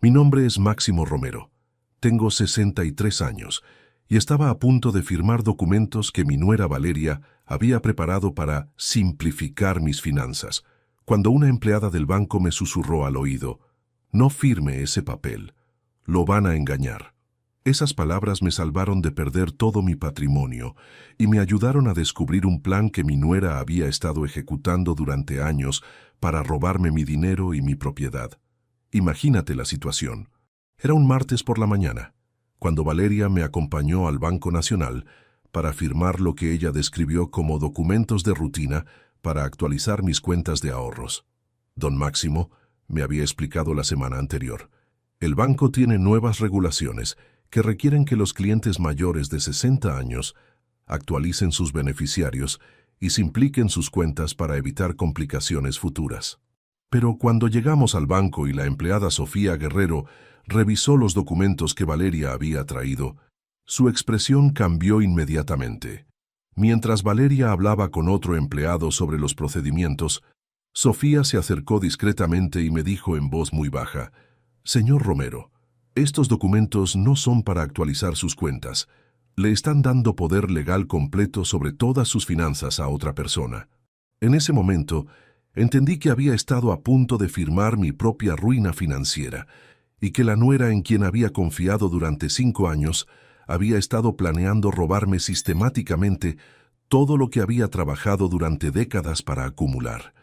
Mi nombre es Máximo Romero. Tengo 63 años y estaba a punto de firmar documentos que mi nuera Valeria había preparado para simplificar mis finanzas, cuando una empleada del banco me susurró al oído: «No firme ese papel. Lo van a engañar». Esas palabras me salvaron de perder todo mi patrimonio y me ayudaron a descubrir un plan que mi nuera había estado ejecutando durante años para robarme mi dinero y mi propiedad. Imagínate la situación. Era un martes por la mañana, cuando Valeria me acompañó al Banco Nacional para firmar lo que ella describió como documentos de rutina para actualizar mis cuentas de ahorros. Don Máximo me había explicado la semana anterior. El banco tiene nuevas regulaciones que requieren que los clientes mayores de 60 años actualicen sus beneficiarios y simplifiquen sus cuentas para evitar complicaciones futuras. Pero cuando llegamos al banco y la empleada Sofía Guerrero revisó los documentos que Valeria había traído, su expresión cambió inmediatamente. Mientras Valeria hablaba con otro empleado sobre los procedimientos, Sofía se acercó discretamente y me dijo en voz muy baja: «Señor Romero, estos documentos no son para actualizar sus cuentas. Le están dando poder legal completo sobre todas sus finanzas a otra persona». En ese momento, entendí que había estado a punto de firmar mi propia ruina financiera y que la nuera en quien había confiado durante 5 años había estado planeando robarme sistemáticamente todo lo que había trabajado durante décadas para acumular.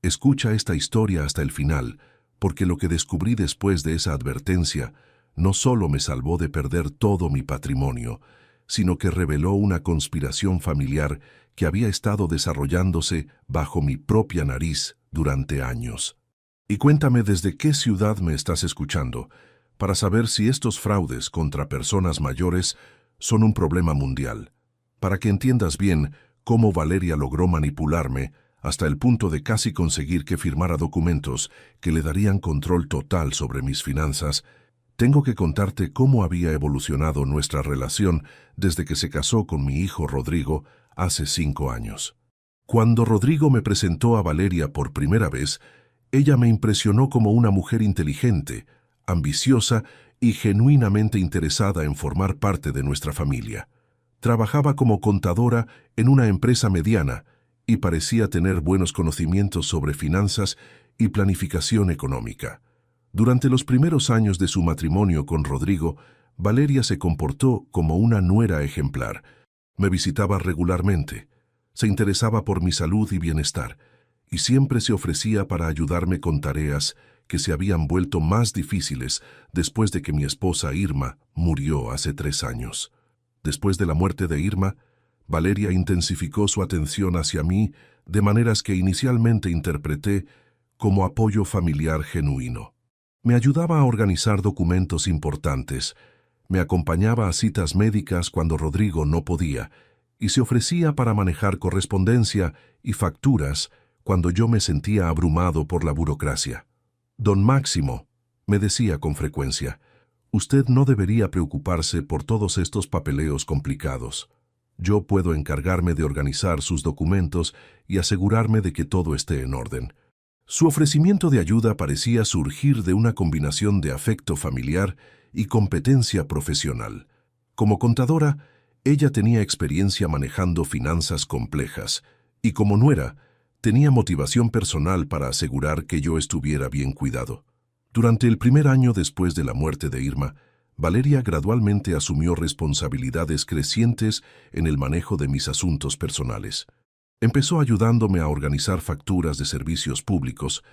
Escucha esta historia hasta el final, porque lo que descubrí después de esa advertencia no solo me salvó de perder todo mi patrimonio, sino que reveló una conspiración familiar que había estado desarrollándose bajo mi propia nariz durante años. Y cuéntame desde qué ciudad me estás escuchando, para saber si estos fraudes contra personas mayores son un problema mundial, para que entiendas bien cómo Valeria logró manipularme hasta el punto de casi conseguir que firmara documentos que le darían control total sobre mis finanzas. Tengo que contarte cómo había evolucionado nuestra relación desde que se casó con mi hijo Rodrigo hace 5 años. Cuando Rodrigo me presentó a Valeria por primera vez, ella me impresionó como una mujer inteligente, ambiciosa y genuinamente interesada en formar parte de nuestra familia. Trabajaba como contadora en una empresa mediana y parecía tener buenos conocimientos sobre finanzas y planificación económica. Durante los primeros años de su matrimonio con Rodrigo, Valeria se comportó como una nuera ejemplar. Me visitaba regularmente, se interesaba por mi salud y bienestar, y siempre se ofrecía para ayudarme con tareas que se habían vuelto más difíciles después de que mi esposa Irma murió hace 3 años. Después de la muerte de Irma, Valeria intensificó su atención hacia mí de maneras que inicialmente interpreté como apoyo familiar genuino. Me ayudaba a organizar documentos importantes, me acompañaba a citas médicas cuando Rodrigo no podía, y se ofrecía para manejar correspondencia y facturas cuando yo me sentía abrumado por la burocracia. «Don Máximo», me decía con frecuencia, «usted no debería preocuparse por todos estos papeleos complicados. Yo puedo encargarme de organizar sus documentos y asegurarme de que todo esté en orden». Su ofrecimiento de ayuda parecía surgir de una combinación de afecto familiar y competencia profesional. Como contadora, ella tenía experiencia manejando finanzas complejas y como nuera, tenía motivación personal para asegurar que yo estuviera bien cuidado. Durante el primer año después de la muerte de Irma, Valeria gradualmente asumió responsabilidades crecientes en el manejo de mis asuntos personales. Empezó ayudándome a organizar facturas de servicios públicos,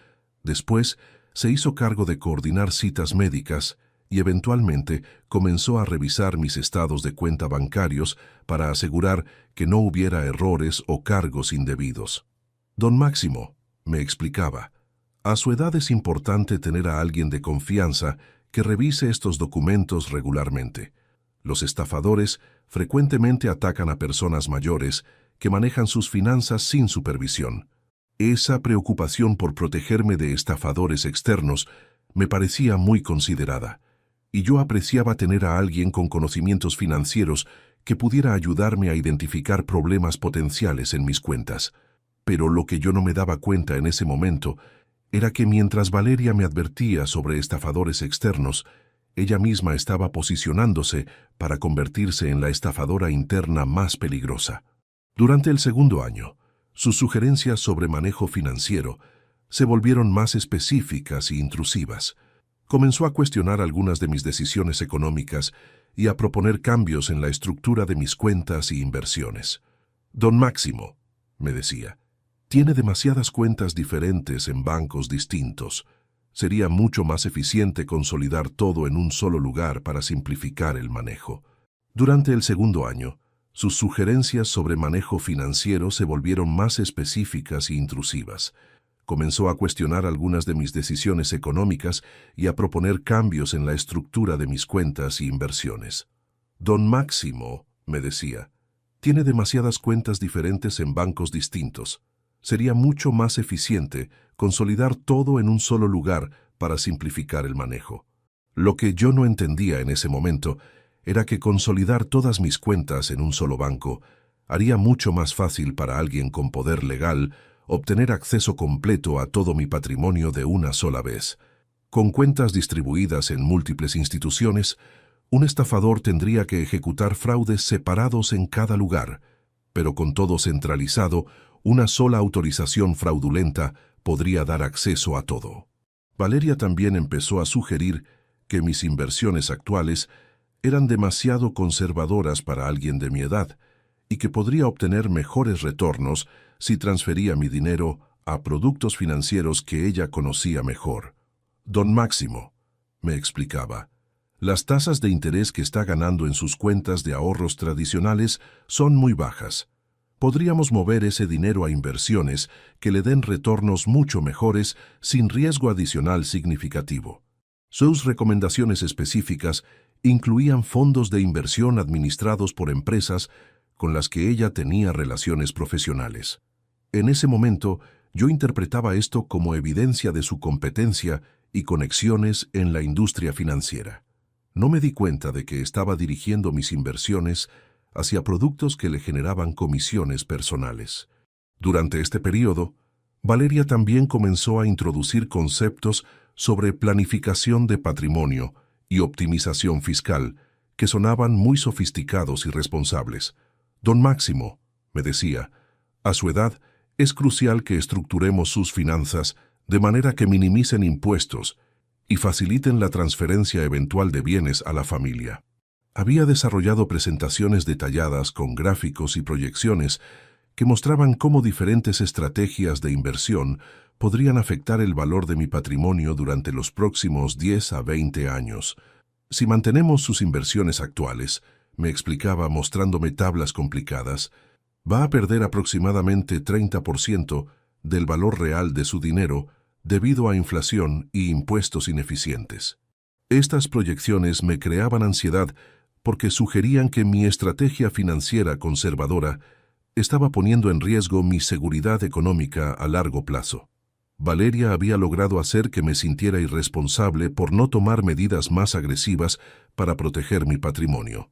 después se hizo cargo de coordinar citas médicas y eventualmente comenzó a revisar mis estados de cuenta bancarios para asegurar que no hubiera errores o cargos indebidos. «Don Máximo», me explicaba, «a su edad es importante tener a alguien de confianza que revise estos documentos regularmente. Los estafadores frecuentemente atacan a personas mayores que manejan sus finanzas sin supervisión. Esa preocupación por protegerme de estafadores externos me parecía muy considerada, y yo apreciaba tener a alguien con conocimientos financieros que pudiera ayudarme a identificar problemas potenciales en mis cuentas. Pero lo que yo no me daba cuenta en ese momento era que mientras Valeria me advertía sobre estafadores externos, ella misma estaba posicionándose para convertirse en la estafadora interna más peligrosa. Durante el segundo año, sus sugerencias sobre manejo financiero se volvieron más específicas e intrusivas. Comenzó a cuestionar algunas de mis decisiones económicas y a proponer cambios en la estructura de mis cuentas y inversiones. Don Máximo, me decía, tiene demasiadas cuentas diferentes en bancos distintos. Sería mucho más eficiente consolidar todo en un solo lugar para simplificar el manejo. Durante el segundo año, sus sugerencias sobre manejo financiero se volvieron más específicas e intrusivas. Comenzó a cuestionar algunas de mis decisiones económicas y a proponer cambios en la estructura de mis cuentas y inversiones. Don Máximo, me decía, tiene demasiadas cuentas diferentes en bancos distintos. Sería mucho más eficiente consolidar todo en un solo lugar para simplificar el manejo. Lo que yo no entendía en ese momento era que consolidar todas mis cuentas en un solo banco haría mucho más fácil para alguien con poder legal obtener acceso completo a todo mi patrimonio de una sola vez. Con cuentas distribuidas en múltiples instituciones, un estafador tendría que ejecutar fraudes separados en cada lugar, pero con todo centralizado, una sola autorización fraudulenta podría dar acceso a todo. Valeria también empezó a sugerir que mis inversiones actuales eran demasiado conservadoras para alguien de mi edad y que podría obtener mejores retornos si transfería mi dinero a productos financieros que ella conocía mejor. Don Máximo, me explicaba, las tasas de interés que está ganando en sus cuentas de ahorros tradicionales son muy bajas. Podríamos mover ese dinero a inversiones que le den retornos mucho mejores sin riesgo adicional significativo. Sus recomendaciones específicas incluían fondos de inversión administrados por empresas con las que ella tenía relaciones profesionales. En ese momento, yo interpretaba esto como evidencia de su competencia y conexiones en la industria financiera. No me di cuenta de que estaba dirigiendo mis inversiones hacia productos que le generaban comisiones personales. Durante este periodo, Valeria también comenzó a introducir conceptos sobre planificación de patrimonio y optimización fiscal que sonaban muy sofisticados y responsables. Don Máximo, me decía, a su edad es crucial que estructuremos sus finanzas de manera que minimicen impuestos y faciliten la transferencia eventual de bienes a la familia. Había desarrollado presentaciones detalladas con gráficos y proyecciones que mostraban cómo diferentes estrategias de inversión podrían afectar el valor de mi patrimonio durante los próximos 10 a 20 años. Si mantenemos sus inversiones actuales, me explicaba mostrándome tablas complicadas, va a perder aproximadamente 30% del valor real de su dinero debido a inflación y impuestos ineficientes. Estas proyecciones me creaban ansiedad porque sugerían que mi estrategia financiera conservadora estaba poniendo en riesgo mi seguridad económica a largo plazo. Valeria había logrado hacer que me sintiera irresponsable por no tomar medidas más agresivas para proteger mi patrimonio.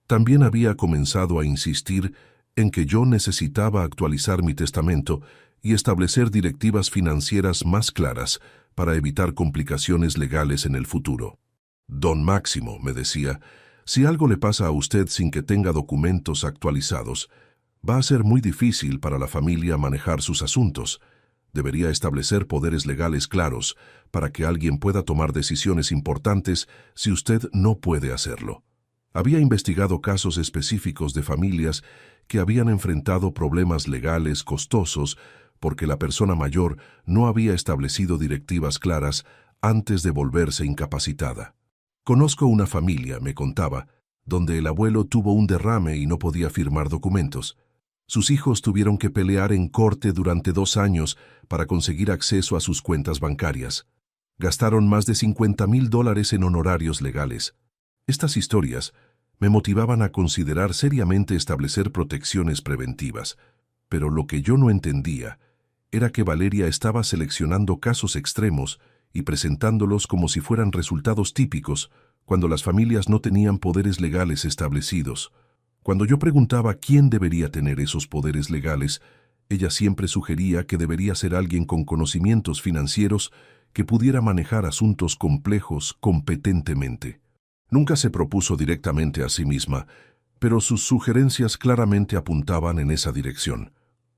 También había comenzado a insistir en que yo necesitaba actualizar mi testamento y establecer directivas financieras más claras para evitar complicaciones legales en el futuro. Don Máximo, me decía, si algo le pasa a usted sin que tenga documentos actualizados, va a ser muy difícil para la familia manejar sus asuntos. Debería establecer poderes legales claros para que alguien pueda tomar decisiones importantes si usted no puede hacerlo. Había investigado casos específicos de familias que habían enfrentado problemas legales costosos porque la persona mayor no había establecido directivas claras antes de volverse incapacitada. Conozco una familia, me contaba, donde el abuelo tuvo un derrame y no podía firmar documentos. Sus hijos tuvieron que pelear en corte durante 2 años para conseguir acceso a sus cuentas bancarias. Gastaron más de $50,000 en honorarios legales. Estas historias me motivaban a considerar seriamente establecer protecciones preventivas, pero lo que yo no entendía era que Valeria estaba seleccionando casos extremos y presentándolos como si fueran resultados típicos cuando las familias no tenían poderes legales establecidos. Cuando yo preguntaba quién debería tener esos poderes legales, Ella siempre sugería que debería ser alguien con conocimientos financieros que pudiera manejar asuntos complejos competentemente. Nunca se propuso directamente a sí misma, pero sus sugerencias claramente apuntaban en esa dirección.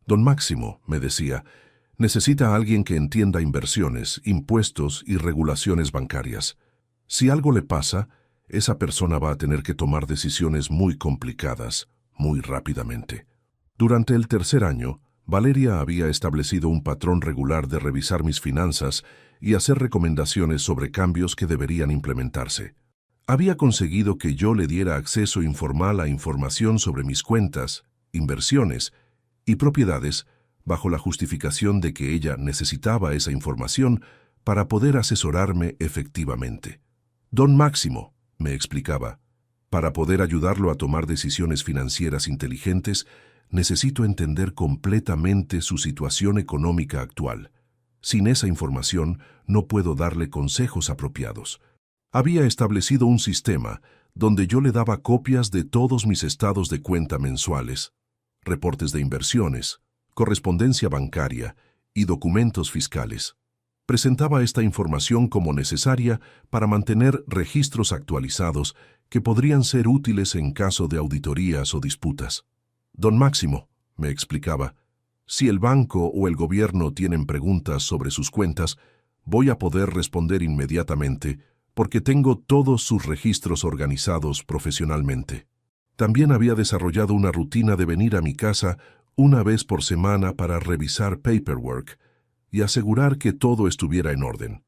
Don Máximo, me decía, necesita a alguien que entienda inversiones, impuestos y regulaciones bancarias. Si algo le pasa, esa persona va a tener que tomar decisiones muy complicadas, muy rápidamente. Durante el tercer año, Valeria había establecido un patrón regular de revisar mis finanzas y hacer recomendaciones sobre cambios que deberían implementarse. Había conseguido que yo le diera acceso informal a información sobre mis cuentas, inversiones y propiedades bajo la justificación de que ella necesitaba esa información para poder asesorarme efectivamente. Don Máximo, me explicaba, para poder ayudarlo a tomar decisiones financieras inteligentes, necesito entender completamente su situación económica actual. Sin esa información, no puedo darle consejos apropiados. Había establecido un sistema donde yo le daba copias de todos mis estados de cuenta mensuales, reportes de inversiones, correspondencia bancaria y documentos fiscales. Presentaba esta información como necesaria para mantener registros actualizados que podrían ser útiles en caso de auditorías o disputas. Don Máximo, me explicaba, si el banco o el gobierno tienen preguntas sobre sus cuentas, voy a poder responder inmediatamente porque tengo todos sus registros organizados profesionalmente. También había desarrollado una rutina de venir a mi casa una vez por semana para revisar paperwork y asegurar que todo estuviera en orden.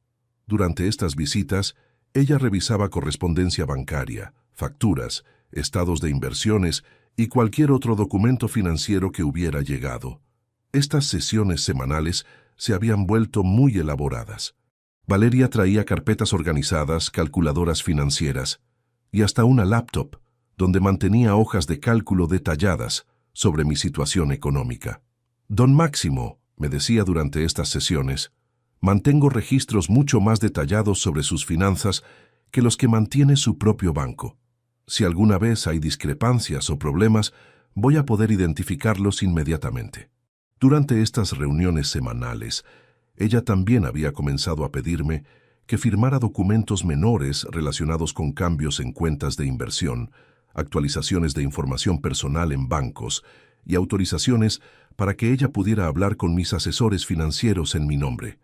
Durante estas visitas, ella revisaba correspondencia bancaria, facturas, estados de inversiones y cualquier otro documento financiero que hubiera llegado. Estas sesiones semanales se habían vuelto muy elaboradas. Valeria traía carpetas organizadas, calculadoras financieras y hasta una laptop, donde mantenía hojas de cálculo detalladas sobre mi situación económica. Don Máximo, me decía durante estas sesiones, mantengo registros mucho más detallados sobre sus finanzas que los que mantiene su propio banco. Si alguna vez hay discrepancias o problemas, voy a poder identificarlos inmediatamente. Durante estas reuniones semanales, ella también había comenzado a pedirme que firmara documentos menores relacionados con cambios en cuentas de inversión, actualizaciones de información personal en bancos y autorizaciones para que ella pudiera hablar con mis asesores financieros en mi nombre.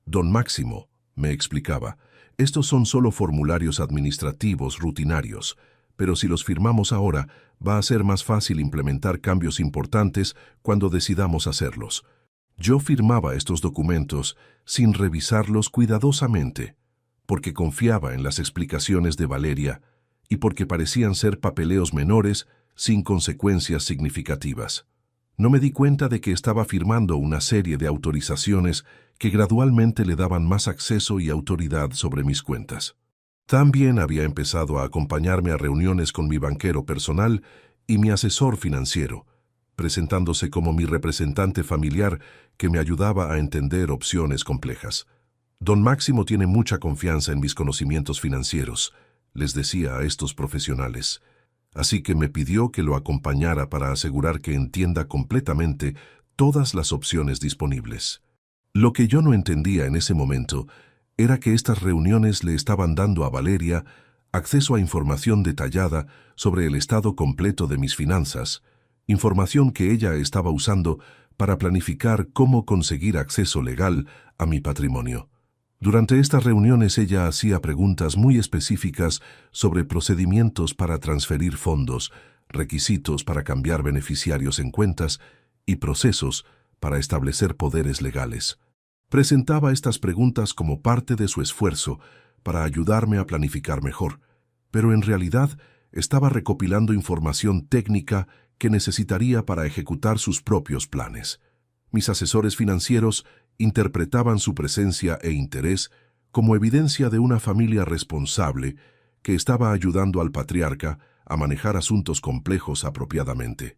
Don Máximo, me explicaba, estos son solo formularios administrativos rutinarios, pero si los firmamos ahora, va a ser más fácil implementar cambios importantes cuando decidamos hacerlos. Yo firmaba estos documentos sin revisarlos cuidadosamente, porque confiaba en las explicaciones de Valeria y porque parecían ser papeleos menores sin consecuencias significativas. No me di cuenta de que estaba firmando una serie de autorizaciones que gradualmente le daban más acceso y autoridad sobre mis cuentas. También había empezado a acompañarme a reuniones con mi banquero personal y mi asesor financiero, presentándose como mi representante familiar que me ayudaba a entender opciones complejas. Don Máximo tiene mucha confianza en mis conocimientos financieros, les decía a estos profesionales, así que me pidió que lo acompañara para asegurar que entienda completamente todas las opciones disponibles. Lo que yo no entendía en ese momento era que estas reuniones le estaban dando a Valeria acceso a información detallada sobre el estado completo de mis finanzas, información que ella estaba usando para planificar cómo conseguir acceso legal a mi patrimonio. Durante estas reuniones ella hacía preguntas muy específicas sobre procedimientos para transferir fondos, requisitos para cambiar beneficiarios en cuentas y procesos para establecer poderes legales. Presentaba estas preguntas como parte de su esfuerzo para ayudarme a planificar mejor, pero en realidad estaba recopilando información técnica que necesitaría para ejecutar sus propios planes. Mis asesores financieros interpretaban su presencia e interés como evidencia de una familia responsable que estaba ayudando al patriarca a manejar asuntos complejos apropiadamente.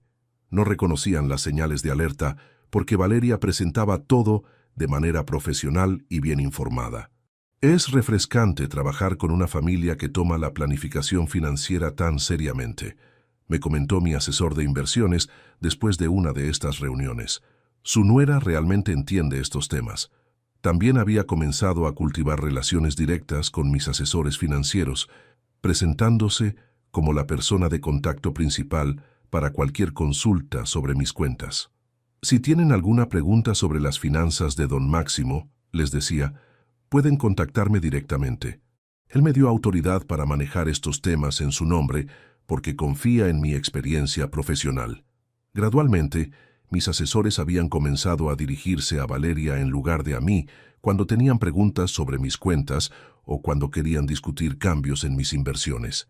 No reconocían las señales de alerta porque Valeria presentaba todo de manera profesional y bien informada. Es refrescante trabajar con una familia que toma la planificación financiera tan seriamente, me comentó mi asesor de inversiones después de una de estas reuniones. Su nuera realmente entiende estos temas. También había comenzado a cultivar relaciones directas con mis asesores financieros, presentándose como la persona de contacto principal para cualquier consulta sobre mis cuentas. Si tienen alguna pregunta sobre las finanzas de don Máximo, les decía, pueden contactarme directamente. Él me dio autoridad para manejar estos temas en su nombre porque confía en mi experiencia profesional. Gradualmente, mis asesores habían comenzado a dirigirse a Valeria en lugar de a mí cuando tenían preguntas sobre mis cuentas o cuando querían discutir cambios en mis inversiones.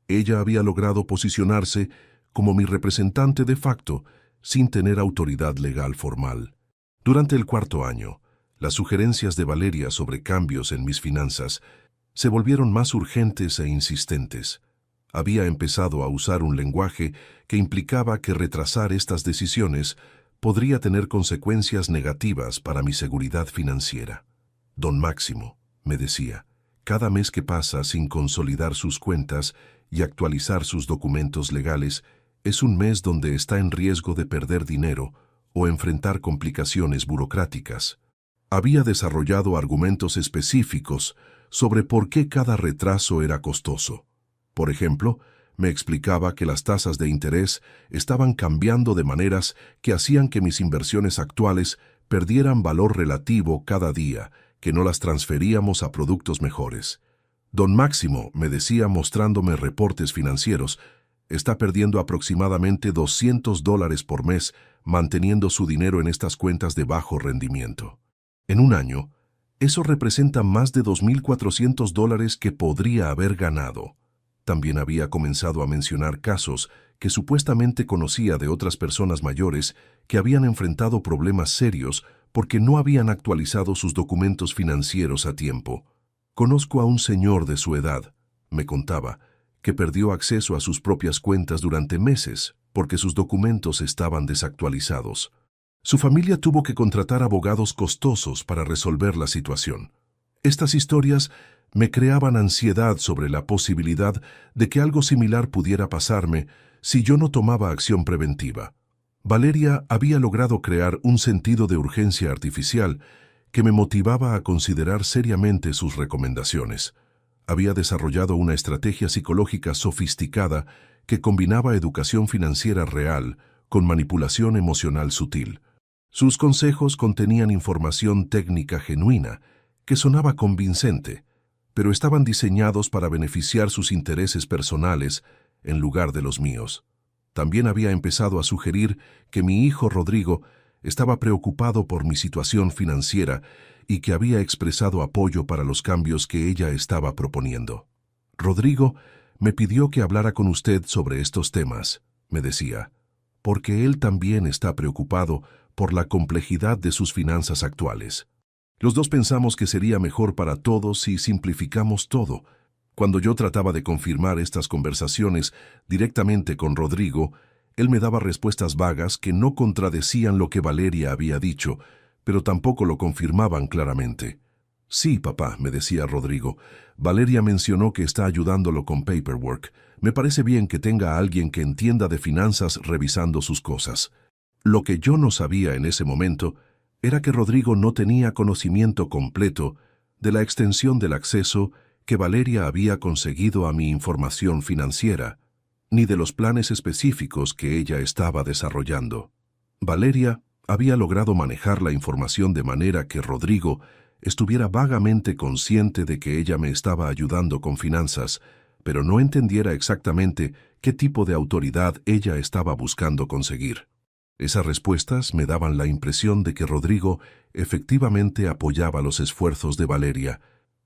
Ella había logrado posicionarse como mi representante de facto sin tener autoridad legal formal. Durante el cuarto año, las sugerencias de Valeria sobre cambios en mis finanzas se volvieron más urgentes e insistentes. Había empezado a usar un lenguaje que implicaba que retrasar estas decisiones podría tener consecuencias negativas para mi seguridad financiera. Don Máximo, me decía, cada mes que pasa sin consolidar sus cuentas y actualizar sus documentos legales es un mes donde está en riesgo de perder dinero o enfrentar complicaciones burocráticas. Había desarrollado argumentos específicos sobre por qué cada retraso era costoso. Por ejemplo, me explicaba que las tasas de interés estaban cambiando de maneras que hacían que mis inversiones actuales perdieran valor relativo cada día, que no las transferíamos a productos mejores. Don Máximo, me decía mostrándome reportes financieros, está perdiendo aproximadamente $200 por mes manteniendo su dinero en estas cuentas de bajo rendimiento. En un año, eso representa más de $2.400 que podría haber ganado. También había comenzado a mencionar casos que supuestamente conocía de otras personas mayores que habían enfrentado problemas serios porque no habían actualizado sus documentos financieros a tiempo. Conozco a un señor de su edad, me contaba, que perdió acceso a sus propias cuentas durante meses porque sus documentos estaban desactualizados. Su familia tuvo que contratar abogados costosos para resolver la situación. Estas historias me creaban ansiedad sobre la posibilidad de que algo similar pudiera pasarme si yo no tomaba acción preventiva. Valeria había logrado crear un sentido de urgencia artificial que me motivaba a considerar seriamente sus recomendaciones. Había desarrollado una estrategia psicológica sofisticada que combinaba educación financiera real con manipulación emocional sutil. Sus consejos contenían información técnica genuina que sonaba convincente, pero estaban diseñados para beneficiar sus intereses personales en lugar de los míos. También había empezado a sugerir que mi hijo Rodrigo estaba preocupado por mi situación financiera y que había expresado apoyo para los cambios que ella estaba proponiendo. Rodrigo me pidió que hablara con usted sobre estos temas, me decía, porque él también está preocupado por la complejidad de sus finanzas actuales. Los dos pensamos que sería mejor para todos si simplificamos todo. Cuando yo trataba de confirmar estas conversaciones directamente con Rodrigo, él me daba respuestas vagas que no contradecían lo que Valeria había dicho, pero tampoco lo confirmaban claramente. Sí, papá, me decía Rodrigo, Valeria mencionó que está ayudándolo con paperwork. Me parece bien que tenga a alguien que entienda de finanzas revisando sus cosas. Lo que yo no sabía en ese momento era que Rodrigo no tenía conocimiento completo de la extensión del acceso que Valeria había conseguido a mi información financiera, ni de los planes específicos que ella estaba desarrollando. Valeria había logrado manejar la información de manera que Rodrigo estuviera vagamente consciente de que ella me estaba ayudando con finanzas, pero no entendiera exactamente qué tipo de autoridad ella estaba buscando conseguir. Esas respuestas me daban la impresión de que Rodrigo efectivamente apoyaba los esfuerzos de Valeria,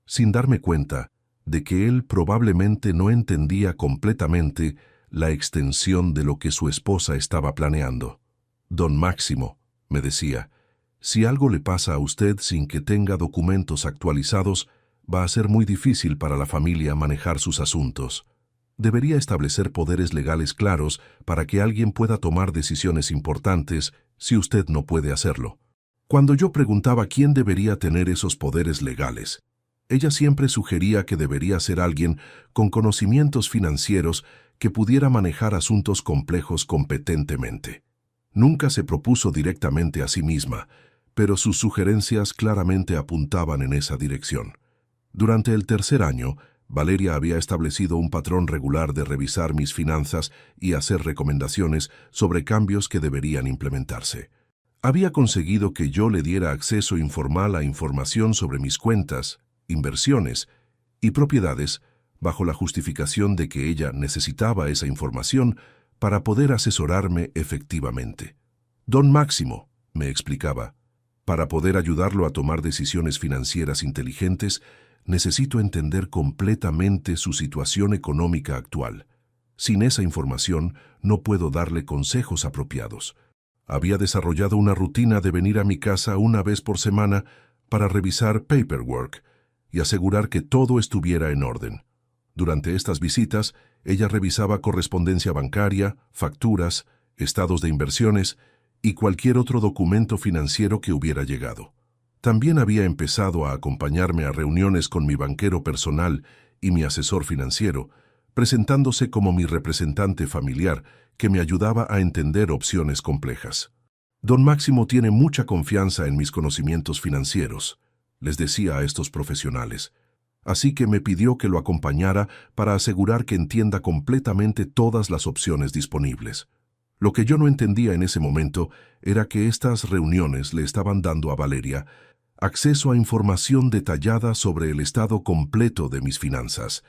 sin darme cuenta de que él probablemente no entendía completamente la extensión de lo que su esposa estaba planeando. Don Máximo, me decía, si algo le pasa a usted sin que tenga documentos actualizados, va a ser muy difícil para la familia manejar sus asuntos. Debería establecer poderes legales claros para que alguien pueda tomar decisiones importantes si usted no puede hacerlo. Cuando yo preguntaba quién debería tener esos poderes legales, ella siempre sugería que debería ser alguien con conocimientos financieros que pudiera manejar asuntos complejos competentemente. Nunca se propuso directamente a sí misma, pero sus sugerencias claramente apuntaban en esa dirección. Durante el tercer año, Valeria había establecido un patrón regular de revisar mis finanzas y hacer recomendaciones sobre cambios que deberían implementarse. Había conseguido que yo le diera acceso informal a información sobre mis cuentas, inversiones y propiedades, bajo la justificación de que ella necesitaba esa información para poder asesorarme efectivamente. Don Máximo, me explicaba, para poder ayudarlo a tomar decisiones financieras inteligentes, necesito entender completamente su situación económica actual. Sin esa información, no puedo darle consejos apropiados. Había desarrollado una rutina de venir a mi casa una vez por semana para revisar paperwork y asegurar que todo estuviera en orden. Durante estas visitas, ella revisaba correspondencia bancaria, facturas, estados de inversiones y cualquier otro documento financiero que hubiera llegado. También había empezado a acompañarme a reuniones con mi banquero personal y mi asesor financiero, presentándose como mi representante familiar que me ayudaba a entender opciones complejas. Don Máximo tiene mucha confianza en mis conocimientos financieros, les decía a estos profesionales, así que me pidió que lo acompañara para asegurar que entienda completamente todas las opciones disponibles. Lo que yo no entendía en ese momento era que estas reuniones le estaban dando a Valeria acceso a información detallada sobre el estado completo de mis finanzas,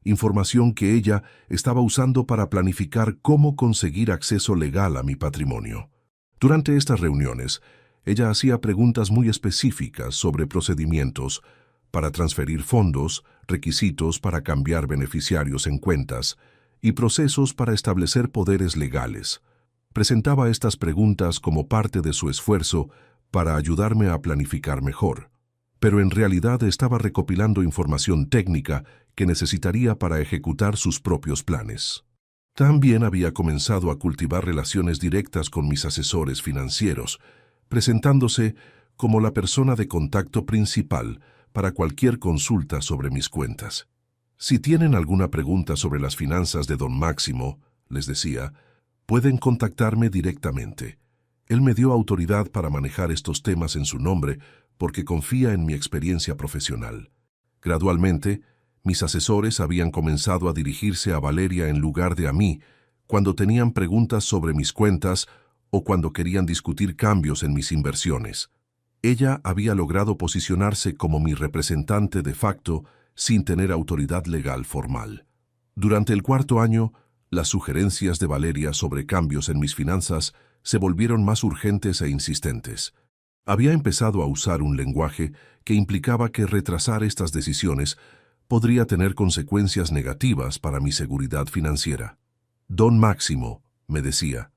información que ella estaba usando para planificar cómo conseguir acceso legal a mi patrimonio. Durante estas reuniones, ella hacía preguntas muy específicas sobre procedimientos para transferir fondos, requisitos para cambiar beneficiarios en cuentas y procesos para establecer poderes legales. Presentaba estas preguntas como parte de su esfuerzo para ayudarme a planificar mejor, pero en realidad estaba recopilando información técnica que necesitaría para ejecutar sus propios planes. También había comenzado a cultivar relaciones directas con mis asesores financieros, presentándose como la persona de contacto principal para cualquier consulta sobre mis cuentas. Si tienen alguna pregunta sobre las finanzas de Don Máximo, les decía, pueden contactarme directamente. Él me dio autoridad para manejar estos temas en su nombre porque confía en mi experiencia profesional. Gradualmente, mis asesores habían comenzado a dirigirse a Valeria en lugar de a mí cuando tenían preguntas sobre mis cuentas o cuando querían discutir cambios en mis inversiones. Ella había logrado posicionarse como mi representante de facto sin tener autoridad legal formal. Durante el cuarto año, las sugerencias de Valeria sobre cambios en mis finanzas se volvieron más urgentes e insistentes. Había empezado a usar un lenguaje que implicaba que retrasar estas decisiones podría tener consecuencias negativas para mi seguridad financiera. Don Máximo, me decía,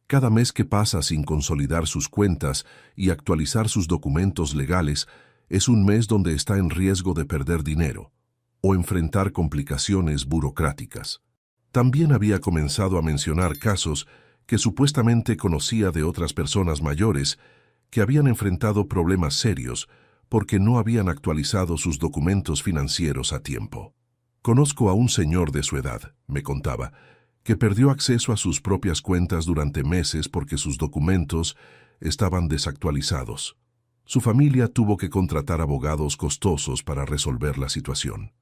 cada mes que pasa sin consolidar sus cuentas y actualizar sus documentos legales es un mes donde está en riesgo de perder dinero o enfrentar complicaciones burocráticas. También había comenzado a mencionar casos que supuestamente conocía de otras personas mayores que habían enfrentado problemas serios porque no habían actualizado sus documentos financieros a tiempo. Conozco a un señor de su edad, me contaba, que perdió acceso a sus propias cuentas durante meses porque sus documentos estaban desactualizados. Su familia tuvo que contratar abogados costosos para resolver la situación.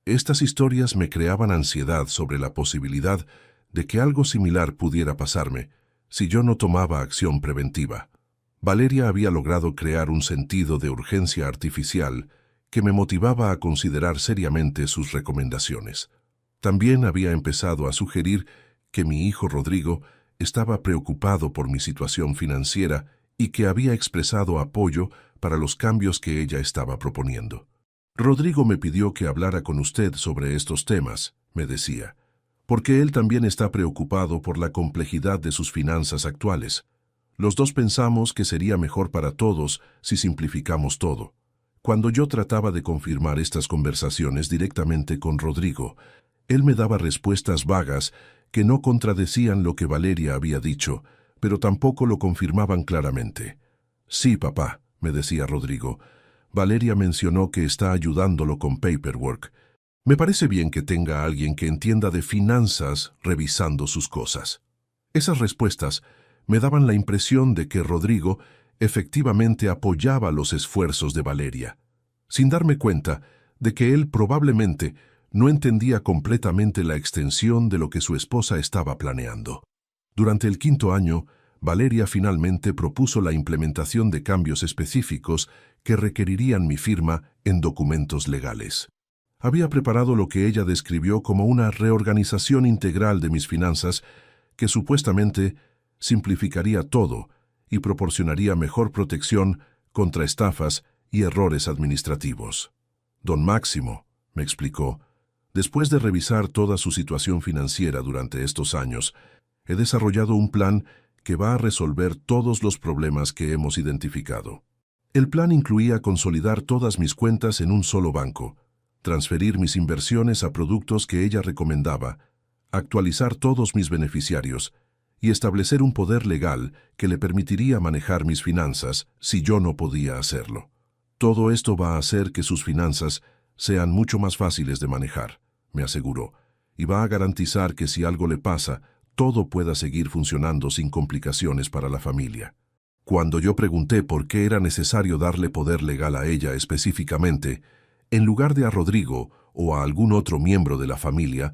Estas historias me creaban ansiedad sobre la posibilidad de que algo similar pudiera pasarme si yo no tomaba acción preventiva. Valeria había logrado crear un sentido de urgencia artificial que me motivaba a considerar seriamente sus recomendaciones. También había empezado a sugerir que mi hijo Rodrigo estaba preocupado por mi situación financiera y que había expresado apoyo para los cambios que ella estaba proponiendo. Rodrigo me pidió que hablara con usted sobre estos temas, me decía, porque él también está preocupado por la complejidad de sus finanzas actuales. Los dos pensamos que sería mejor para todos si simplificamos todo. Cuando yo trataba de confirmar estas conversaciones directamente con Rodrigo, él me daba respuestas vagas que no contradecían lo que Valeria había dicho, pero tampoco lo confirmaban claramente. Sí, papá, me decía Rodrigo. Valeria mencionó que está ayudándolo con paperwork. Me parece bien que tenga a alguien que entienda de finanzas revisando sus cosas. Esas respuestas me daban la impresión de que Rodrigo efectivamente apoyaba los esfuerzos de Valeria, sin darme cuenta de que él probablemente no entendía completamente la extensión de lo que su esposa estaba planeando. Durante el 5.º año, Valeria finalmente propuso la implementación de cambios específicos que requerirían mi firma en documentos legales. Había preparado lo que ella describió como una reorganización integral de mis finanzas que supuestamente simplificaría todo y proporcionaría mejor protección contra estafas y errores administrativos. Don Máximo, me explicó, después de revisar toda su situación financiera durante estos años, he desarrollado un plan que va a resolver todos los problemas que hemos identificado. El plan incluía consolidar todas mis cuentas en un solo banco, transferir mis inversiones a productos que ella recomendaba, actualizar todos mis beneficiarios y establecer un poder legal que le permitiría manejar mis finanzas si yo no podía hacerlo. Todo esto va a hacer que sus finanzas sean mucho más fáciles de manejar, me aseguró, y va a garantizar que si algo le pasa, todo pueda seguir funcionando sin complicaciones para la familia. Cuando yo pregunté por qué era necesario darle poder legal a ella específicamente, en lugar de a Rodrigo o a algún otro miembro de la familia,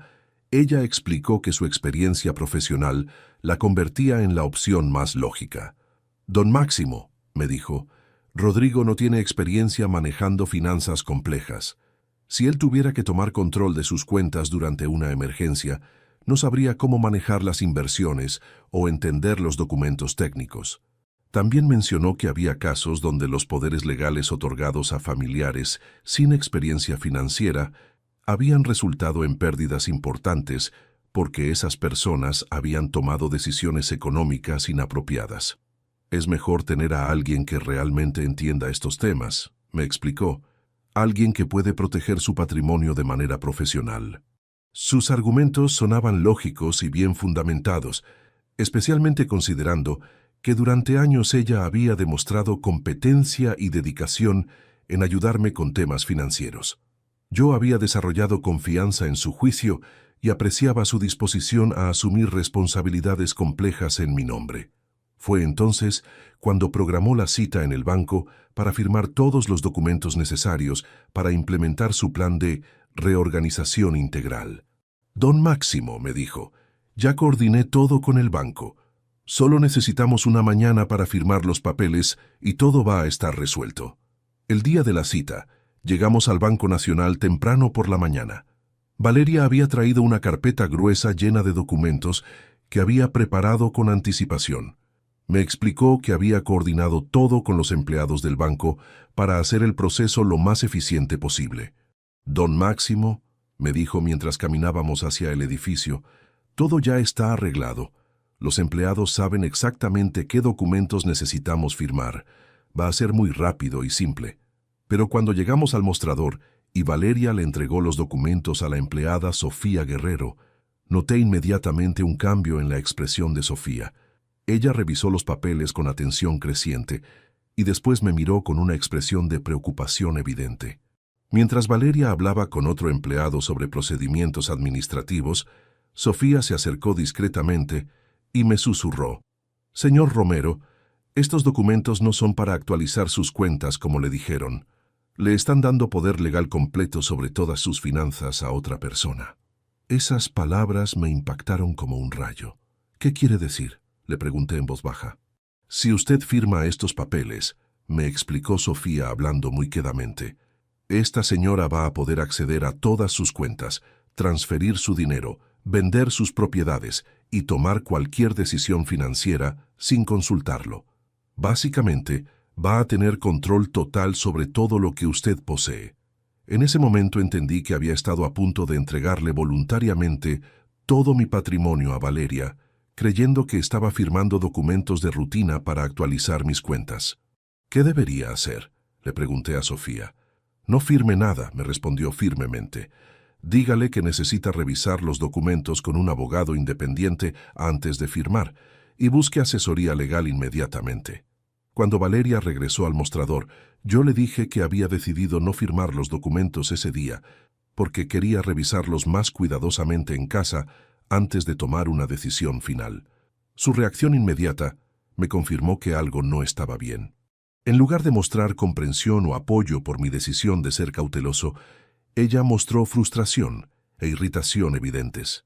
ella explicó que su experiencia profesional la convertía en la opción más lógica. Don Máximo, me dijo, Rodrigo no tiene experiencia manejando finanzas complejas. Si él tuviera que tomar control de sus cuentas durante una emergencia, no sabría cómo manejar las inversiones o entender los documentos técnicos. También mencionó que había casos donde los poderes legales otorgados a familiares sin experiencia financiera habían resultado en pérdidas importantes porque esas personas habían tomado decisiones económicas inapropiadas. Es mejor tener a alguien que realmente entienda estos temas, me explicó, alguien que puede proteger su patrimonio de manera profesional. Sus argumentos sonaban lógicos y bien fundamentados, especialmente considerando que durante años ella había demostrado competencia y dedicación en ayudarme con temas financieros. Yo había desarrollado confianza en su juicio y apreciaba su disposición a asumir responsabilidades complejas en mi nombre. Fue entonces cuando programó la cita en el banco para firmar todos los documentos necesarios para implementar su plan de reorganización integral. Don Máximo, me dijo, ya coordiné todo con el banco. Solo necesitamos una mañana para firmar los papeles y todo va a estar resuelto. El día de la cita, llegamos al Banco Nacional temprano por la mañana. Valeria había traído una carpeta gruesa llena de documentos que había preparado con anticipación. Me explicó que había coordinado todo con los empleados del banco para hacer el proceso lo más eficiente posible. Don Máximo, me dijo mientras caminábamos hacia el edificio, todo ya está arreglado. Los empleados saben exactamente qué documentos necesitamos firmar. Va a ser muy rápido y simple. Pero cuando llegamos al mostrador y Valeria le entregó los documentos a la empleada Sofía Guerrero, noté inmediatamente un cambio en la expresión de Sofía. Ella revisó los papeles con atención creciente y después me miró con una expresión de preocupación evidente. Mientras Valeria hablaba con otro empleado sobre procedimientos administrativos, Sofía se acercó discretamente y me susurró: «Señor Romero, estos documentos no son para actualizar sus cuentas como le dijeron. Le están dando poder legal completo sobre todas sus finanzas a otra persona». Esas palabras me impactaron como un rayo. «¿Qué quiere decir?», le pregunté en voz baja. «Si usted firma estos papeles», me explicó Sofía hablando muy quedamente, «esta señora va a poder acceder a todas sus cuentas, transferir su dinero, vender sus propiedades y tomar cualquier decisión financiera sin consultarlo. Básicamente, va a tener control total sobre todo lo que usted posee». En ese momento entendí que había estado a punto de entregarle voluntariamente todo mi patrimonio a Valeria, creyendo que estaba firmando documentos de rutina para actualizar mis cuentas. «¿Qué debería hacer?», le pregunté a Sofía. «No firme nada», me respondió firmemente. «Dígale que necesita revisar los documentos con un abogado independiente antes de firmar y busque asesoría legal inmediatamente». Cuando Valeria regresó al mostrador, yo le dije que había decidido no firmar los documentos ese día porque quería revisarlos más cuidadosamente en casa antes de tomar una decisión final. Su reacción inmediata me confirmó que algo no estaba bien. En lugar de mostrar comprensión o apoyo por mi decisión de ser cauteloso, ella mostró frustración e irritación evidentes.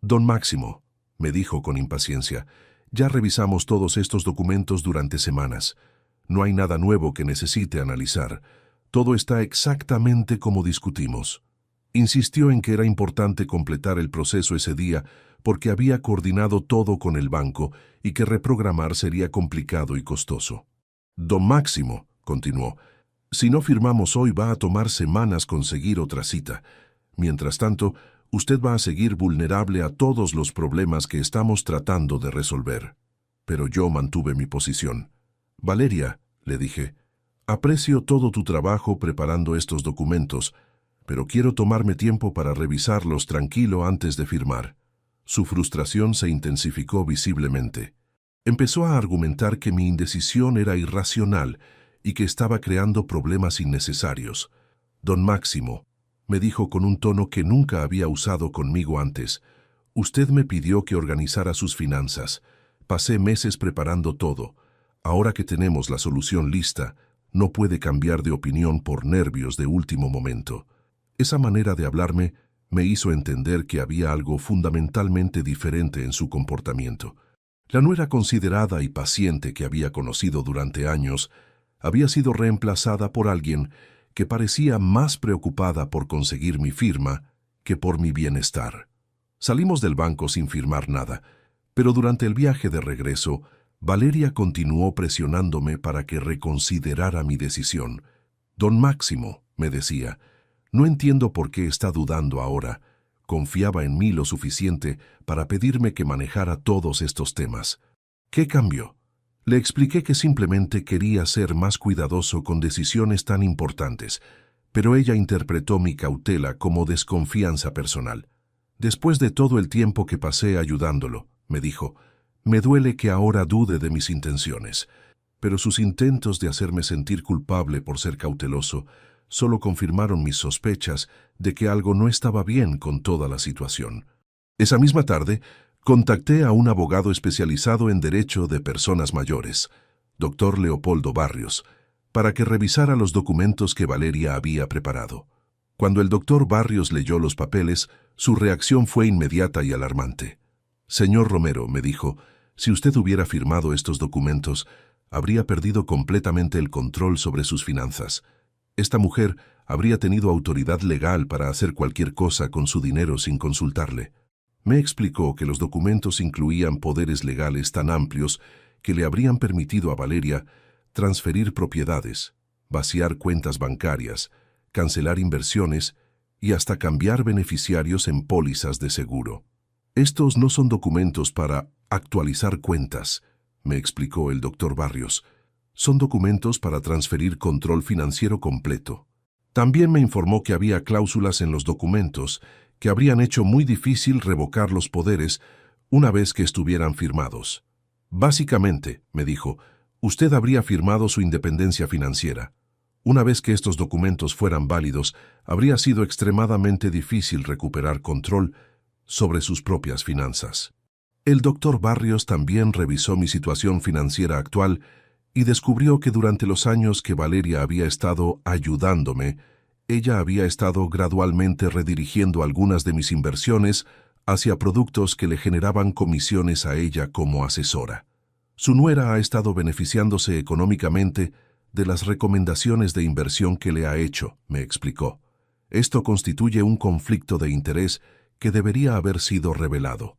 Don Máximo, me dijo con impaciencia, ya revisamos todos estos documentos durante semanas. No hay nada nuevo que necesite analizar. Todo está exactamente como discutimos. Insistió en que era importante completar el proceso ese día porque había coordinado todo con el banco y que reprogramar sería complicado y costoso. Don Máximo, continuó, si no firmamos hoy va a tomar semanas conseguir otra cita. Mientras tanto, usted va a seguir vulnerable a todos los problemas que estamos tratando de resolver. Pero yo mantuve mi posición. Valeria, le dije, aprecio todo tu trabajo preparando estos documentos, pero quiero tomarme tiempo para revisarlos tranquilo antes de firmar. Su frustración se intensificó visiblemente. Empezó a argumentar que mi indecisión era irracional y que estaba creando problemas innecesarios. Don Máximo, me dijo con un tono que nunca había usado conmigo antes, usted me pidió que organizara sus finanzas. Pasé meses preparando todo. Ahora que tenemos la solución lista, no puede cambiar de opinión por nervios de último momento. Esa manera de hablarme me hizo entender que había algo fundamentalmente diferente en su comportamiento. La nuera considerada y paciente que había conocido durante años había sido reemplazada por alguien que parecía más preocupada por conseguir mi firma que por mi bienestar. Salimos del banco sin firmar nada, pero durante el viaje de regreso, Valeria continuó presionándome para que reconsiderara mi decisión. Don Máximo, me decía, no entiendo por qué está dudando ahora. Confiaba en mí lo suficiente para pedirme que manejara todos estos temas. ¿Qué cambió? Le expliqué que simplemente quería ser más cuidadoso con decisiones tan importantes, pero ella interpretó mi cautela como desconfianza personal. Después de todo el tiempo que pasé ayudándolo, me dijo, me duele que ahora dude de mis intenciones, pero sus intentos de hacerme sentir culpable por ser cauteloso solo confirmaron mis sospechas de que algo no estaba bien con toda la situación. Esa misma tarde, contacté a un abogado especializado en derecho de personas mayores, Dr. Leopoldo Barrios, para que revisara los documentos que Valeria había preparado. Cuando el doctor Barrios leyó los papeles, su reacción fue inmediata y alarmante. Señor Romero, me dijo, si usted hubiera firmado estos documentos, habría perdido completamente el control sobre sus finanzas. Esta mujer habría tenido autoridad legal para hacer cualquier cosa con su dinero sin consultarle. Me explicó que los documentos incluían poderes legales tan amplios que le habrían permitido a Valeria transferir propiedades, vaciar cuentas bancarias, cancelar inversiones y hasta cambiar beneficiarios en pólizas de seguro. Estos no son documentos para actualizar cuentas, me explicó el doctor Barrios. Son documentos para transferir control financiero completo. También me informó que había cláusulas en los documentos que habrían hecho muy difícil revocar los poderes una vez que estuvieran firmados. Básicamente, me dijo, usted habría firmado su independencia financiera. Una vez que estos documentos fueran válidos, habría sido extremadamente difícil recuperar control sobre sus propias finanzas. El doctor Barrios también revisó mi situación financiera actual y descubrió que durante los años que Valeria había estado ayudándome, ella había estado gradualmente redirigiendo algunas de mis inversiones hacia productos que le generaban comisiones a ella como asesora. Su nuera ha estado beneficiándose económicamente de las recomendaciones de inversión que le ha hecho, me explicó. Esto constituye un conflicto de interés que debería haber sido revelado.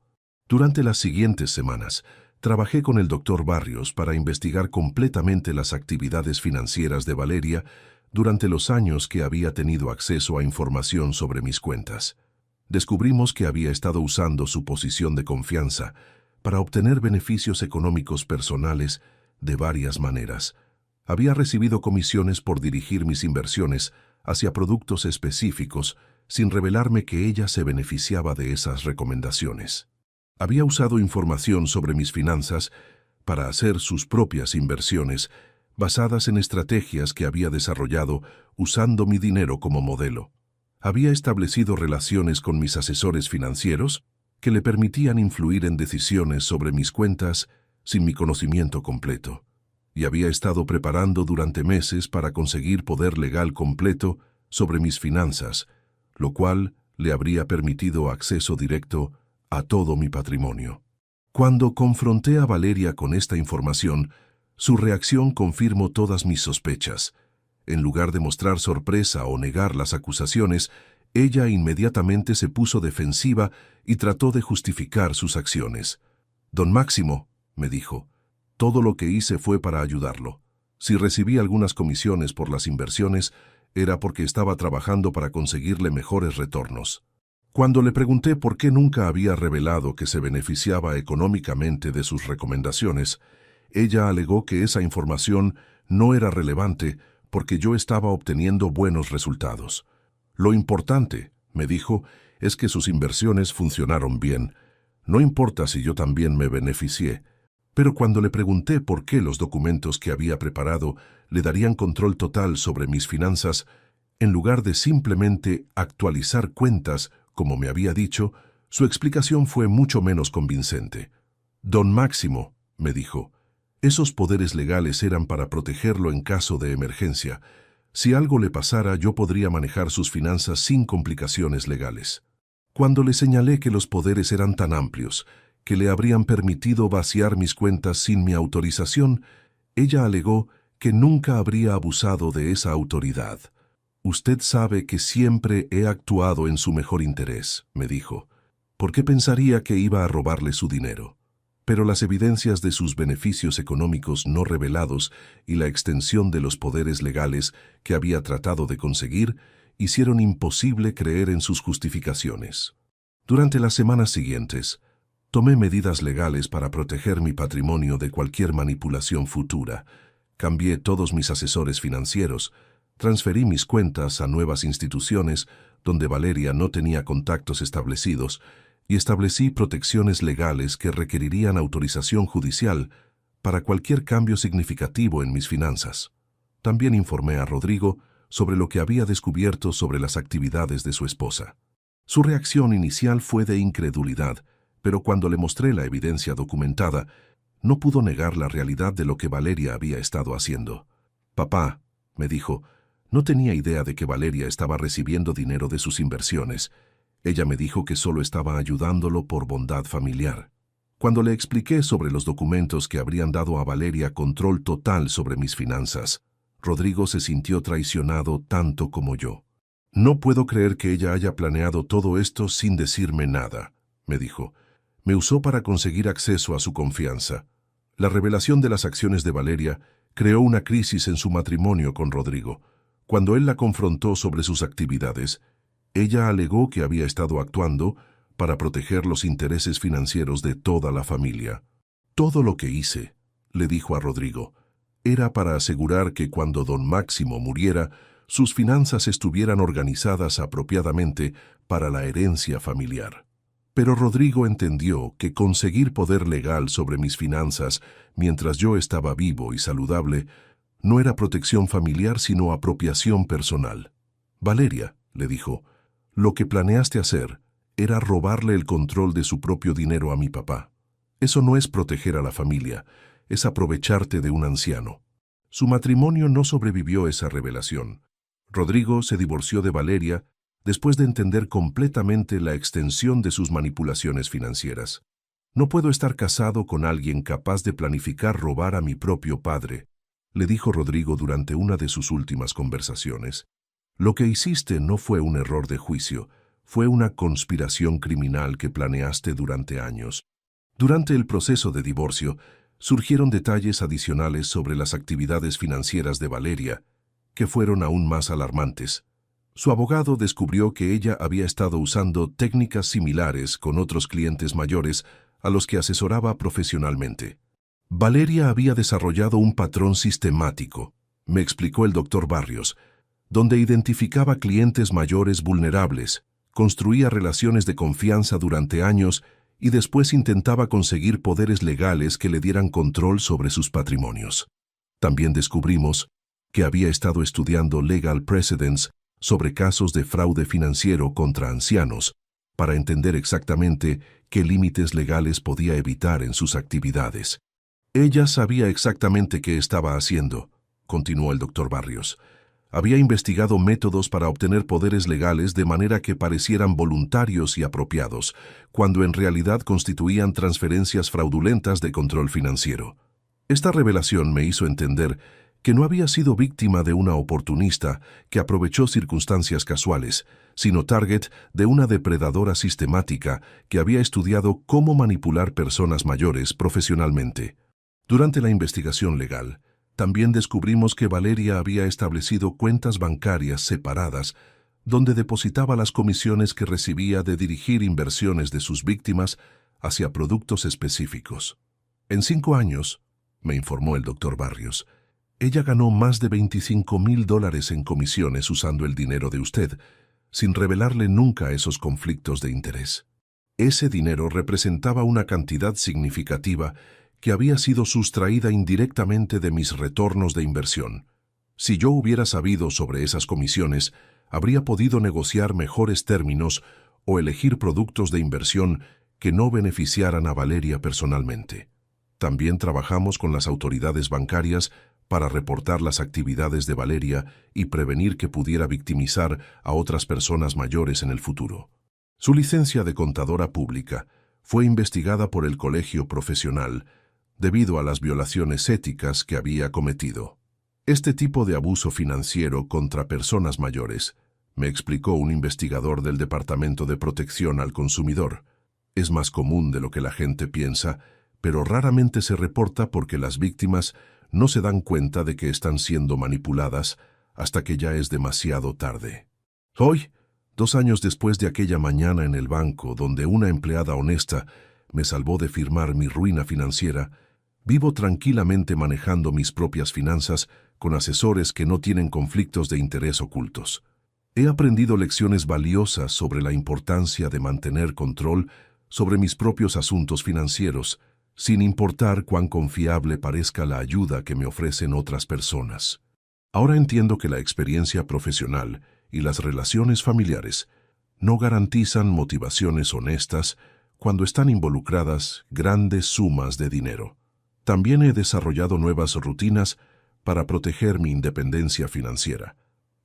Durante las siguientes semanas, trabajé con el doctor Barrios para investigar completamente las actividades financieras de Valeria durante los años que había tenido acceso a información sobre mis cuentas. Descubrimos que había estado usando su posición de confianza para obtener beneficios económicos personales de varias maneras. Había recibido comisiones por dirigir mis inversiones hacia productos específicos sin revelarme que ella se beneficiaba de esas recomendaciones. Había usado información sobre mis finanzas para hacer sus propias inversiones, basadas en estrategias que había desarrollado usando mi dinero como modelo. Había establecido relaciones con mis asesores financieros que le permitían influir en decisiones sobre mis cuentas sin mi conocimiento completo, y había estado preparando durante meses para conseguir poder legal completo sobre mis finanzas, lo cual le habría permitido acceso directo a todo mi patrimonio. Cuando confronté a Valeria con esta información, su reacción confirmó todas mis sospechas. En lugar de mostrar sorpresa o negar las acusaciones, ella inmediatamente se puso defensiva y trató de justificar sus acciones. «Don Máximo», me dijo, «todo lo que hice fue para ayudarlo. Si recibí algunas comisiones por las inversiones, era porque estaba trabajando para conseguirle mejores retornos». Cuando le pregunté por qué nunca había revelado que se beneficiaba económicamente de sus recomendaciones, ella alegó que esa información no era relevante porque yo estaba obteniendo buenos resultados. «Lo importante», me dijo, «es que sus inversiones funcionaron bien. No importa si yo también me beneficié». Pero cuando le pregunté por qué los documentos que había preparado le darían control total sobre mis finanzas, en lugar de simplemente actualizar cuentas, como me había dicho, su explicación fue mucho menos convincente. «Don Máximo», me dijo, «esos poderes legales eran para protegerlo en caso de emergencia. Si algo le pasara, yo podría manejar sus finanzas sin complicaciones legales». Cuando le señalé que los poderes eran tan amplios, que le habrían permitido vaciar mis cuentas sin mi autorización, ella alegó que nunca habría abusado de esa autoridad. «Usted sabe que siempre he actuado en su mejor interés», me dijo. «¿Por qué pensaría que iba a robarle su dinero?» Pero las evidencias de sus beneficios económicos no revelados y la extensión de los poderes legales que había tratado de conseguir hicieron imposible creer en sus justificaciones. Durante las semanas siguientes, tomé medidas legales para proteger mi patrimonio de cualquier manipulación futura. Cambié todos mis asesores financieros, transferí mis cuentas a nuevas instituciones donde Valeria no tenía contactos establecidos y establecí protecciones legales que requerirían autorización judicial para cualquier cambio significativo en mis finanzas. También informé a Rodrigo sobre lo que había descubierto sobre las actividades de su esposa. Su reacción inicial fue de incredulidad, pero cuando le mostré la evidencia documentada, no pudo negar la realidad de lo que Valeria había estado haciendo. «Papá», me dijo, «no tenía idea de que Valeria estaba recibiendo dinero de sus inversiones. Ella me dijo que solo estaba ayudándolo por bondad familiar». Cuando le expliqué sobre los documentos que habrían dado a Valeria control total sobre mis finanzas, Rodrigo se sintió traicionado tanto como yo. «No puedo creer que ella haya planeado todo esto sin decirme nada», me dijo. «Me usó para conseguir acceso a su confianza». La revelación de las acciones de Valeria creó una crisis en su matrimonio con Rodrigo. Cuando él la confrontó sobre sus actividades, ella alegó que había estado actuando para proteger los intereses financieros de toda la familia. «Todo lo que hice», le dijo a Rodrigo, «era para asegurar que cuando don Máximo muriera, sus finanzas estuvieran organizadas apropiadamente para la herencia familiar». Pero Rodrigo entendió que conseguir poder legal sobre mis finanzas mientras yo estaba vivo y saludable no era protección familiar sino apropiación personal. «Valeria», le dijo, «lo que planeaste hacer era robarle el control de su propio dinero a mi papá. Eso no es proteger a la familia, es aprovecharte de un anciano». Su matrimonio no sobrevivió esa revelación. Rodrigo se divorció de Valeria después de entender completamente la extensión de sus manipulaciones financieras. «No puedo estar casado con alguien capaz de planificar robar a mi propio padre», le dijo Rodrigo durante una de sus últimas conversaciones. «Lo que hiciste no fue un error de juicio, fue una conspiración criminal que planeaste durante años». Durante el proceso de divorcio, surgieron detalles adicionales sobre las actividades financieras de Valeria, que fueron aún más alarmantes. Su abogado descubrió que ella había estado usando técnicas similares con otros clientes mayores a los que asesoraba profesionalmente. Valeria había desarrollado un patrón sistemático, me explicó el doctor Barrios, donde identificaba clientes mayores vulnerables, construía relaciones de confianza durante años y después intentaba conseguir poderes legales que le dieran control sobre sus patrimonios. También descubrimos que había estado estudiando legal precedents sobre casos de fraude financiero contra ancianos, para entender exactamente qué límites legales podía evitar en sus actividades. Ella sabía exactamente qué estaba haciendo, continuó el doctor Barrios. Había investigado métodos para obtener poderes legales de manera que parecieran voluntarios y apropiados, cuando en realidad constituían transferencias fraudulentas de control financiero. Esta revelación me hizo entender que no había sido víctima de una oportunista que aprovechó circunstancias casuales, sino target de una depredadora sistemática que había estudiado cómo manipular personas mayores profesionalmente. Durante la investigación legal, también descubrimos que Valeria había establecido cuentas bancarias separadas donde depositaba las comisiones que recibía de dirigir inversiones de sus víctimas hacia productos específicos. En 5 años, me informó el doctor Barrios, ella ganó más de $25,000 en comisiones usando el dinero de usted, sin revelarle nunca esos conflictos de interés. Ese dinero representaba una cantidad significativa que había sido sustraída indirectamente de mis retornos de inversión. Si yo hubiera sabido sobre esas comisiones, habría podido negociar mejores términos o elegir productos de inversión que no beneficiaran a Valeria personalmente. También trabajamos con las autoridades bancarias para reportar las actividades de Valeria y prevenir que pudiera victimizar a otras personas mayores en el futuro. Su licencia de contadora pública fue investigada por el colegio profesional debido a las violaciones éticas que había cometido. Este tipo de abuso financiero contra personas mayores, me explicó un investigador del Departamento de Protección al Consumidor, es más común de lo que la gente piensa, pero raramente se reporta porque las víctimas no se dan cuenta de que están siendo manipuladas hasta que ya es demasiado tarde. Hoy, 2 años después de aquella mañana en el banco donde una empleada honesta me salvó de firmar mi ruina financiera, vivo tranquilamente manejando mis propias finanzas con asesores que no tienen conflictos de interés ocultos. He aprendido lecciones valiosas sobre la importancia de mantener control sobre mis propios asuntos financieros, sin importar cuán confiable parezca la ayuda que me ofrecen otras personas. Ahora entiendo que la experiencia profesional y las relaciones familiares no garantizan motivaciones honestas cuando están involucradas grandes sumas de dinero. También he desarrollado nuevas rutinas para proteger mi independencia financiera.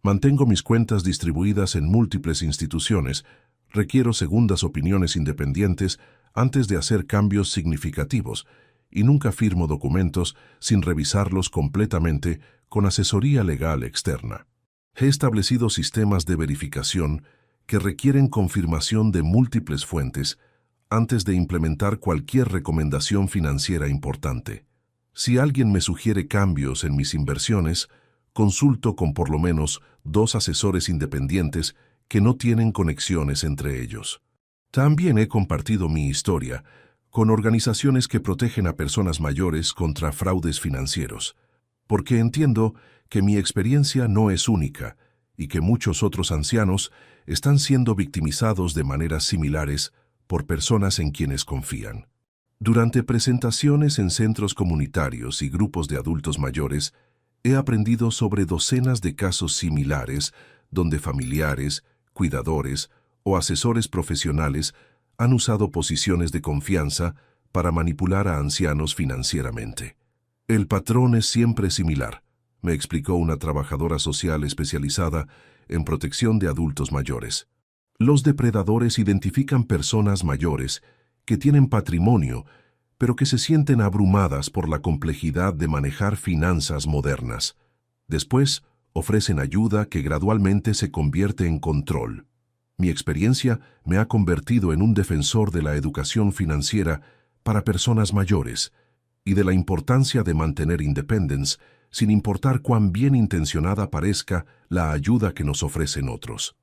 Mantengo mis cuentas distribuidas en múltiples instituciones, requiero segundas opiniones independientes antes de hacer cambios significativos y nunca firmo documentos sin revisarlos completamente con asesoría legal externa. He establecido sistemas de verificación que requieren confirmación de múltiples fuentes antes de implementar cualquier recomendación financiera importante. Si alguien me sugiere cambios en mis inversiones, consulto con por lo menos 2 asesores independientes que no tienen conexiones entre ellos. También he compartido mi historia con organizaciones que protegen a personas mayores contra fraudes financieros, porque entiendo que mi experiencia no es única y que muchos otros ancianos están siendo victimizados de maneras similares por personas en quienes confían. Durante presentaciones en centros comunitarios y grupos de adultos mayores, he aprendido sobre docenas de casos similares donde familiares, cuidadores o asesores profesionales han usado posiciones de confianza para manipular a ancianos financieramente. El patrón es siempre similar, me explicó una trabajadora social especializada en protección de adultos mayores. Los depredadores identifican personas mayores que tienen patrimonio, pero que se sienten abrumadas por la complejidad de manejar finanzas modernas. Después, ofrecen ayuda que gradualmente se convierte en control. Mi experiencia me ha convertido en un defensor de la educación financiera para personas mayores y de la importancia de mantener independence sin importar cuán bien intencionada parezca la ayuda que nos ofrecen otros.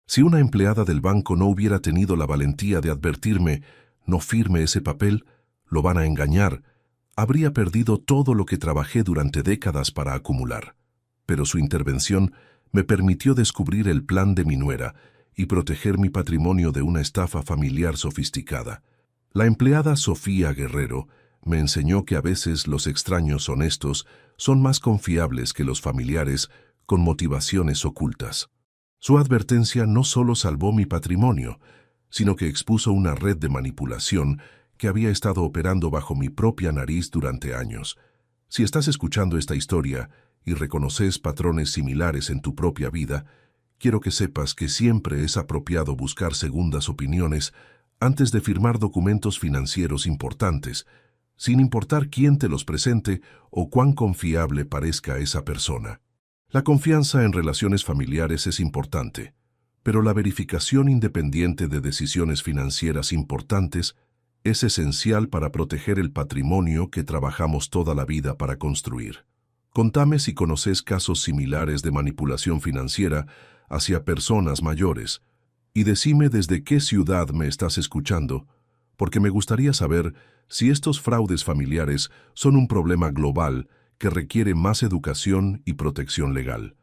Si una empleada del banco no hubiera tenido la valentía de advertirme, no firme ese papel, lo van a engañar, habría perdido todo lo que trabajé durante décadas para acumular. Pero su intervención me permitió descubrir el plan de mi nuera y proteger mi patrimonio de una estafa familiar sofisticada. La empleada Sofía Guerrero me enseñó que a veces los extraños honestos son más confiables que los familiares con motivaciones ocultas. Su advertencia no solo salvó mi patrimonio, sino que expuso una red de manipulación que había estado operando bajo mi propia nariz durante años. Si estás escuchando esta historia y reconoces patrones similares en tu propia vida, quiero que sepas que siempre es apropiado buscar segundas opiniones antes de firmar documentos financieros importantes, sin importar quién te los presente o cuán confiable parezca esa persona. La confianza en relaciones familiares es importante, pero la verificación independiente de decisiones financieras importantes es esencial para proteger el patrimonio que trabajamos toda la vida para construir. Contame si conoces casos similares de manipulación financiera hacia personas mayores y decime desde qué ciudad me estás escuchando, porque me gustaría saber si estos fraudes familiares son un problema global que requiere más educación y protección legal.